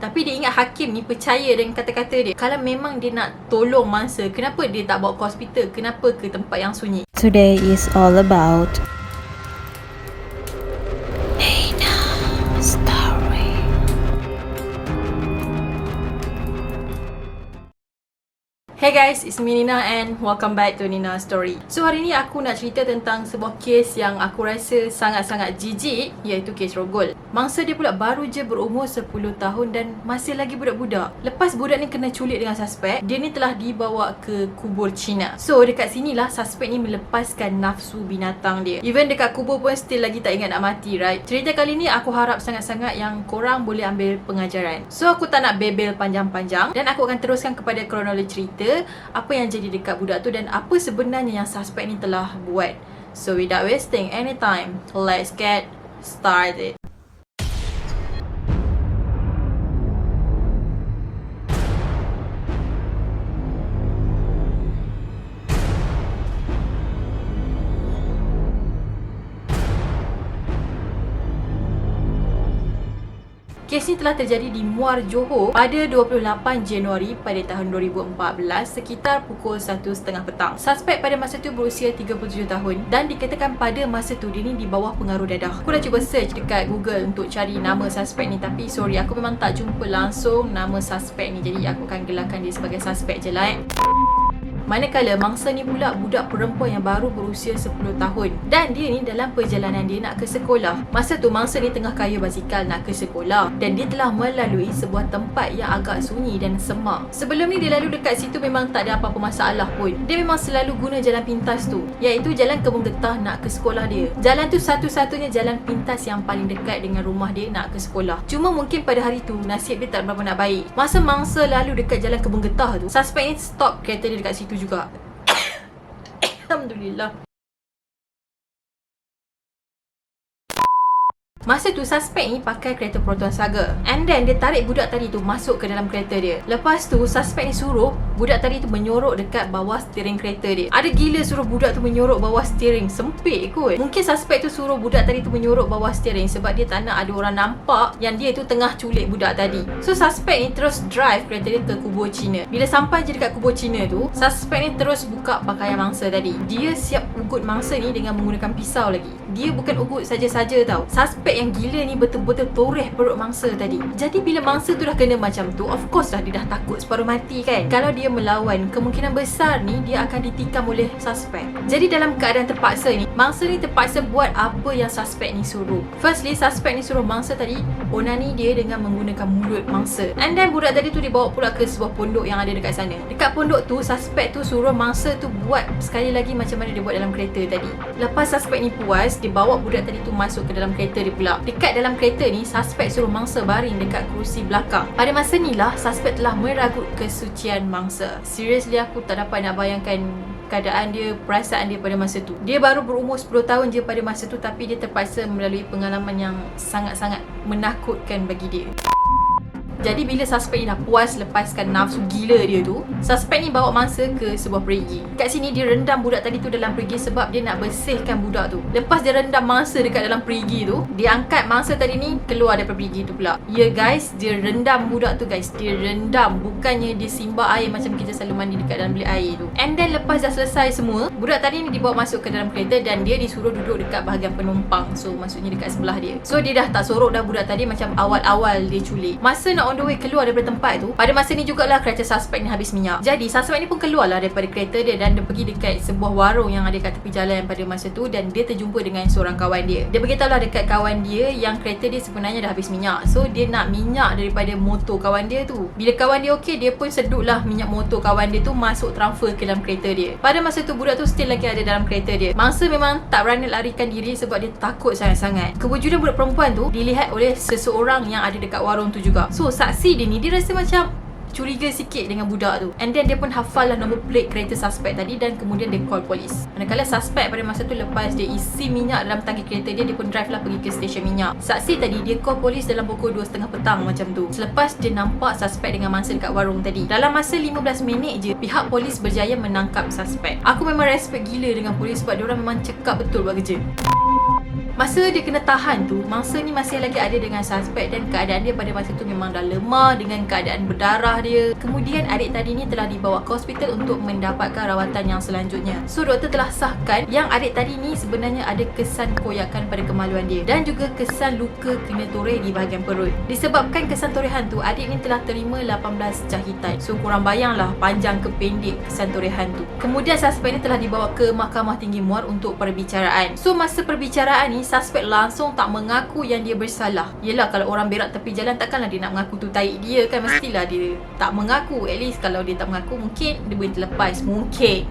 Tapi dia ingat hakim ni percaya dengan kata-kata dia. Kalau memang dia nak tolong mangsa, kenapa dia tak bawa ke hospital? Kenapa ke tempat yang sunyi? Today is all about story. Hey guys, it's me Nina and welcome back to Nina Story. So hari ni aku nak cerita tentang sebuah kes yang aku rasa sangat-sangat jijik, iaitu kes rogol. Mangsa dia pula baru je berumur 10 tahun dan masih lagi budak-budak. Lepas budak ni kena culik dengan suspek, dia ni telah dibawa ke kubur Cina. So dekat sinilah suspek ni melepaskan nafsu binatang dia. Even dekat kubur pun still lagi tak ingat nak mati, right? Cerita kali ni aku harap sangat-sangat yang korang boleh ambil pengajaran. So aku tak nak bebel panjang-panjang dan aku akan teruskan kepada kronologi cerita apa yang jadi dekat budak tu dan apa sebenarnya yang suspek ni telah buat. So without wasting any time, let's get started. Kes ni telah terjadi di Muar Johor pada 28 Januari pada tahun 2014 sekitar pukul 1.30 petang. Suspek pada masa tu berusia 37 tahun dan dikatakan pada masa tu dia ni di bawah pengaruh dadah. Aku dah cuba search dekat Google untuk cari nama suspek ni, tapi sorry, aku memang tak jumpa langsung nama suspek ni. Jadi aku akan gelarkan dia sebagai suspek je lah. Manakala mangsa ni pula budak perempuan yang baru berusia 10 tahun dan dia ni dalam perjalanan dia nak ke sekolah. Masa tu mangsa ni tengah kayuh basikal nak ke sekolah dan dia telah melalui sebuah tempat yang agak sunyi dan semak. Sebelum ni dia lalu dekat situ memang tak ada apa-apa masalah pun. Dia memang selalu guna jalan pintas tu, iaitu jalan Kebun Getah nak ke sekolah dia. Jalan tu satu-satunya jalan pintas yang paling dekat dengan rumah dia nak ke sekolah. Cuma mungkin pada hari tu nasib dia tak berapa nak baik. Masa mangsa lalu dekat jalan Kebun Getah tu, suspek ni stop kereta dia dekat situ juga. Alhamdulillah. Masa tu suspek ni pakai kereta Proton Saga and then dia tarik budak tadi tu masuk ke dalam kereta dia. Lepas tu suspek ni suruh budak tadi tu menyorok dekat bawah steering kereta dia. Ada gila suruh budak tu menyorok bawah steering, sempit kot. Mungkin suspek tu suruh budak tadi tu menyorok bawah steering sebab dia tak nak ada orang nampak yang dia tu tengah culik budak tadi. So suspek ni terus drive kereta dia ke kubur Cina. Bila sampai je dekat kubur Cina tu, suspek ni terus buka pakaian mangsa tadi. Dia siap ugut mangsa ni dengan menggunakan pisau lagi. Dia bukan ugut saja-saja tau. Suspek yang gila ni betul-betul toreh perut mangsa tadi. Jadi bila mangsa tu dah kena macam tu, of course lah dia dah takut separuh mati kan. Kalau dia melawan, kemungkinan besar ni dia akan ditikam oleh suspek. Jadi dalam keadaan terpaksa ni, mangsa ni terpaksa buat apa yang suspek ni suruh. Firstly, suspek ni suruh mangsa tadi onani dia dengan menggunakan mulut mangsa. And then budak tadi tu dibawa pula ke sebuah pondok yang ada dekat sana. Dekat pondok tu, suspek tu suruh mangsa tu buat sekali lagi macam mana dia buat dalam kereta tadi. Lepas suspek ni puas, dia bawa budak tadi tu masuk ke dalam kereta dia pula. Dekat dalam kereta ni, suspek suruh mangsa baring dekat kerusi belakang. Pada masa ni lah, suspek telah meragut kesucian mangsa. Seriously, aku tak dapat nak bayangkan keadaan dia, perasaan dia pada masa tu. Dia baru berumur 10 tahun je pada masa tu, tapi dia terpaksa melalui pengalaman yang sangat-sangat menakutkan bagi dia. Jadi bila suspek ni dah puas lepaskan nafsu gila dia tu, suspek ni bawa mangsa ke sebuah perigi. Kat sini dia rendam budak tadi tu dalam perigi sebab dia nak bersihkan budak tu. Lepas dia rendam mangsa dekat dalam perigi tu, dia angkat mangsa tadi ni keluar daripada perigi tu pula. Ya guys, dia rendam budak tu guys. Dia rendam, bukannya dia simbah air macam kita selalu mandi dekat dalam bilik air tu. And then lepas dah selesai semua, budak tadi ni dibawa masuk ke dalam kereta dan dia disuruh duduk dekat bahagian penumpang. So maksudnya dekat sebelah dia. So dia dah tak sorok dah budak tadi macam awal-awal dia culik. Masa nak on the way keluar daripada tempat tu, pada masa ni jugalah kereta suspek ni habis minyak. Jadi suspek ni pun keluarlah daripada kereta dia dan dia pergi dekat sebuah warung yang ada kat tepi jalan pada masa tu dan dia terjumpa dengan seorang kawan dia. Dia beritahulah dekat kawan dia yang kereta dia sebenarnya dah habis minyak. So dia nak minyak daripada motor kawan dia tu. Bila kawan dia okey, dia pun sedutlah minyak motor kawan dia tu masuk transfer ke dalam kereta dia. Pada masa tu budak tu still lagi ada dalam kereta dia. Mangsa memang tak berani larikan diri sebab dia takut sangat-sangat. Kewujudan budak perempuan tu dilihat oleh seseorang yang ada dekat warung tu juga. So saksi dia ni, dia rasa macam curiga sikit dengan budak tu. And then dia pun hafal lah nombor plate kereta suspek tadi dan kemudian dia call polis. Manakala suspek pada masa tu lepas dia isi minyak dalam tangki kereta dia, dia pun drive lah pergi ke stesen minyak. Saksi tadi dia call polis dalam pukul 2.30 petang macam tu. Selepas dia nampak suspek dengan mangsa dekat warung tadi. Dalam masa 15 minit je, pihak polis berjaya menangkap suspek. Aku memang respect gila dengan polis sebab diorang memang cekap betul buat kerja. Masa dia kena tahan tu, mangsa ni masih lagi ada dengan suspek dan keadaan dia pada masa tu memang dah lemah dengan keadaan berdarah dia. Kemudian adik tadi ni telah dibawa ke hospital untuk mendapatkan rawatan yang selanjutnya. So doktor telah sahkan yang adik tadi ni sebenarnya ada kesan koyakan pada kemaluan dia dan juga kesan luka kena toreh di bahagian perut. Disebabkan kesan torehan tu, adik ni telah terima 18 jahitan. So korang bayanglah panjang ke pendek kesan torehan tu. Kemudian suspek ni telah dibawa ke Mahkamah Tinggi Muar untuk perbicaraan. So masa perbicaraan ni, suspek langsung tak mengaku yang dia bersalah. Yelah, kalau orang berak tepi jalan takkanlah dia nak mengaku tu taik dia kan, mestilah dia tak mengaku. At least kalau dia tak mengaku, mungkin dia boleh terlepas, mungkin.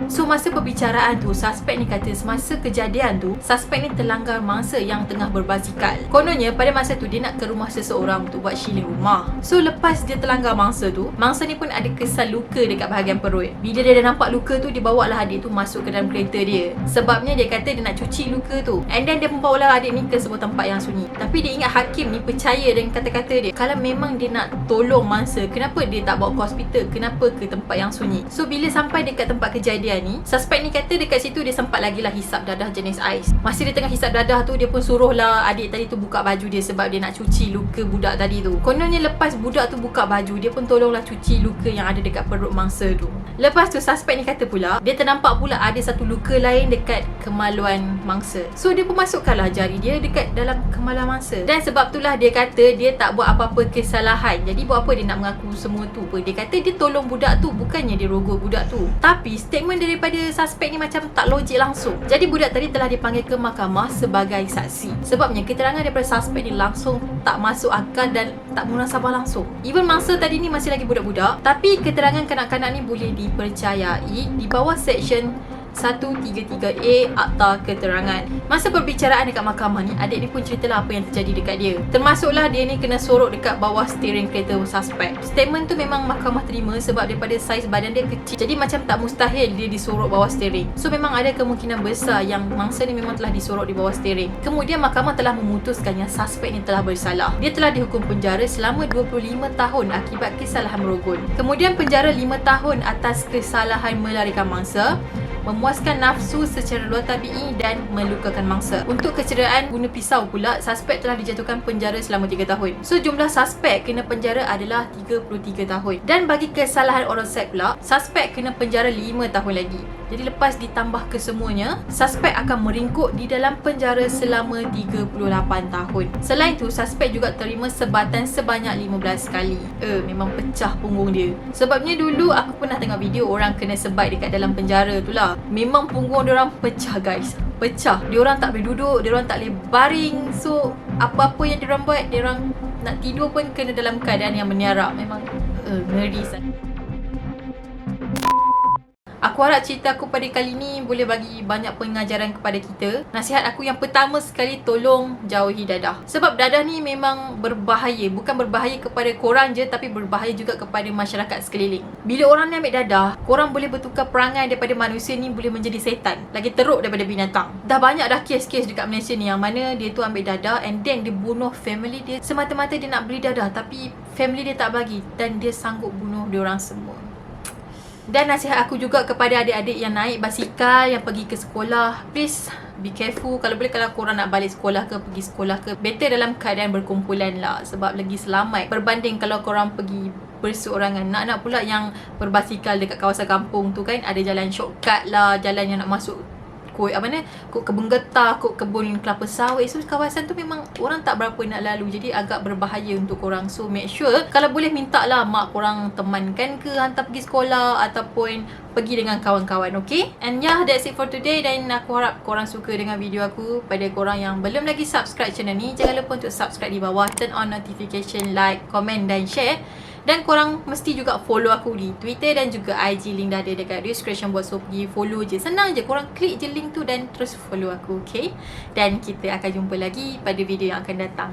So masa perbicaraan tu, suspek ni kata semasa kejadian tu, suspek ni terlanggar mangsa yang tengah berbasikal. Kononnya pada masa tu dia nak ke rumah seseorang untuk buat shilling rumah. So lepas dia terlanggar mangsa tu, mangsa ni pun ada kesan luka dekat bahagian perut. Bila dia dah nampak luka tu, dia bawa lah adik tu masuk ke dalam kereta dia. Sebabnya dia kata dia nak cuci luka tu. And then dia membawa lah adik ni ke sebuah tempat yang sunyi. Tapi dia ingat hakim ni percaya dengan kata-kata dia. Kalau memang dia nak tolong mangsa, kenapa dia tak bawa ke hospital? Kenapa ke tempat yang sunyi? So bila sampai dekat tempat kejadian ni, suspek ni kata dekat situ dia sempat lagi lah hisap dadah jenis ais. Masa dia tengah hisap dadah tu, dia pun suruh lah adik tadi tu buka baju dia sebab dia nak cuci luka budak tadi tu. Kononnya lepas budak tu buka baju, dia pun tolonglah cuci luka yang ada dekat perut mangsa tu. Lepas tu suspek ni kata pula, dia ternampak pula ada satu luka lain dekat kemaluan mangsa. So dia pun masukkanlah jari dia dekat dalam kemaluan mangsa. Dan sebab itulah dia kata dia tak buat apa-apa kesalahan. Jadi buat apa dia nak mengaku semua tu apa? Dia kata dia tolong budak tu, bukannya dia rogol budak tu. Tapi statement daripada suspek ni macam tak logik langsung. Jadi budak tadi telah dipanggil ke mahkamah sebagai saksi. Sebabnya keterangan daripada suspek ni langsung tak masuk akal dan tak munasabah langsung. Even mangsa tadi ni masih lagi budak-budak, tapi keterangan kanak-kanak ni boleh dipercayai di bawah section 133A Akta Keterangan. Masa perbicaraan dekat mahkamah ni, adik ni pun ceritalah apa yang terjadi dekat dia. Termasuklah dia ni kena sorok dekat bawah steering kereta suspek. Statement tu memang mahkamah terima sebab daripada saiz badan dia kecil, jadi macam tak mustahil dia disorok bawah steering. So memang ada kemungkinan besar yang mangsa ni memang telah disorok di bawah steering. Kemudian mahkamah telah memutuskan yang suspek ni telah bersalah. Dia telah dihukum penjara selama 25 tahun akibat kesalahan merogol. Kemudian penjara 5 tahun atas kesalahan melarikan mangsa, memuaskan nafsu secara luar tabi'i dan melukakan mangsa. Untuk kecederaan guna pisau pula, suspek telah dijatuhkan penjara selama 3 tahun. So jumlah suspek kena penjara adalah 33 tahun. Dan bagi kesalahan oral seks pula, suspek kena penjara 5 tahun lagi. Jadi lepas ditambah kesemuanya, suspek akan meringkuk di dalam penjara selama 38 tahun. Selain tu, suspek juga terima sebatan sebanyak 15 kali. Memang pecah punggung dia. Sebabnya dulu aku pernah tengok video orang kena sebat dekat dalam penjara tu lah. Memang punggung diorang pecah guys. Pecah. Diorang tak boleh duduk, diorang tak boleh baring. So apa-apa yang diorang buat, diorang nak tidur pun kena dalam keadaan yang meniarap. Memang ngeri sangat. Aku harap cerita aku pada kali ni boleh bagi banyak pengajaran kepada kita. Nasihat aku yang pertama sekali, tolong jauhi dadah. Sebab dadah ni memang berbahaya. Bukan berbahaya kepada korang je, tapi berbahaya juga kepada masyarakat sekeliling. Bila orang ni ambil dadah, korang boleh bertukar perangai daripada manusia ni boleh menjadi setan. Lagi teruk daripada binatang. Dah banyak dah kes-kes dekat Malaysia ni yang mana dia tu ambil dadah and then dia bunuh family dia. Semata-mata dia nak beli dadah tapi family dia tak bagi dan dia sanggup bunuh diorang semua. Dan nasihat aku juga kepada adik-adik yang naik basikal, yang pergi ke sekolah, please be careful. Kalau boleh, kalau korang nak balik sekolah ke pergi sekolah ke, better dalam keadaan berkumpulan lah, sebab lagi selamat berbanding kalau korang pergi berseorangan. Nak pula yang berbasikal dekat kawasan kampung tu kan, ada jalan shortcut lah, jalan yang nak masuk kot kebun getah, kot kebun kelapa sawit. So kawasan tu memang orang tak berapa nak lalu, jadi agak berbahaya untuk korang. So make sure, kalau boleh minta lah mak korang temankan ke, hantar pergi sekolah ataupun pergi dengan kawan-kawan, okay? And yeah, that's it for today. Dan aku harap korang suka dengan video aku. Pada korang yang belum lagi subscribe channel ni, jangan lupa untuk subscribe di bawah, turn on notification, like, komen dan share. Dan korang mesti juga follow aku di Twitter dan juga IG, link dah ada dekat description box. So pergi follow je, senang je, korang klik je link tu dan terus follow aku, okay? Dan kita akan jumpa lagi pada video yang akan datang.